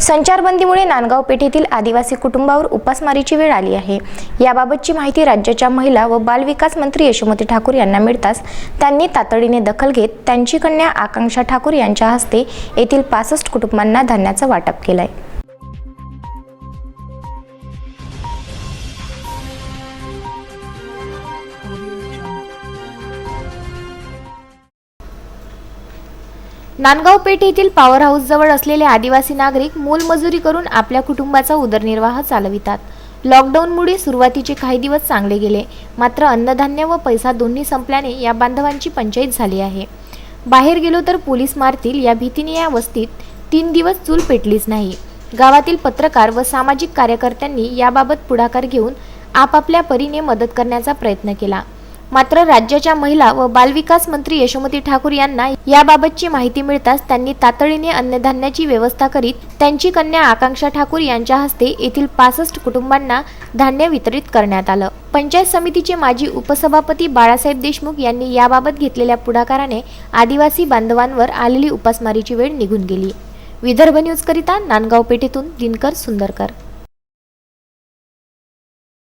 संचारबंदीमुळे नांदगाव पेठेतील आदिवासी कुटुंबावर उपासमारीची वेळ आली आहे। याबाबतची माहिती राज्याच्या महिला व बालविकास मंत्री यशोमती ठाकूर यांना मिळताच त्यांनी तातडीने दखल घेत त्यांची कन्या आकांक्षा ठाकूर यांच्या हस्ते येथील 65 कुटुंबांना धान्याचं वाटप केलंय। नांदगाव पेठ येथील पॉवर हाऊस जवळ असलेले आदिवासी नागरिक मोलमजुरी करून आपल्या कुटुंबाचा उदरनिर्वाह चालवितात। लॉकडाऊनमुळे सुरुवातीचे काही दिवस चांगले गेले, मात्र अन्नधान्य व पैसा दोन्ही संपल्याने या बांधवांची पंचायत झाली आहे। बाहेर गेलो तर पोलीस मारतील या भीतीने या वस्तीत 3 दिवस चूल पेटलीच नाही। गावातील पत्रकार व सामाजिक कार्यकर्त्यांनी याबाबत पुढाकार घेऊन आपापल्या परीने मदत करण्याचा प्रयत्न केला, मात्र राज्याच्या महिला व बालविकास मंत्री यशोमती ठाकूर यांना याबाबतची माहिती मिळताच त्यांनी तातडीने अन्नधान्याची व्यवस्था करीत त्यांची कन्या आकांक्षा ठाकूर यांच्या हस्ते येथील 65 कुटुंबांना धान्य वितरित करण्यात आलं। पंचायत समितीचे माजी उपसभापती बाळासाहेब देशमुख यांनी याबाबत घेतलेल्या पुढाकाराने आदिवासी बांधवांवर आलेली उपासमारीची वेळ निघून गेली। विदर्भ न्यूज करिता नांदगाव पेठेतून दिनकर सुंदरकर।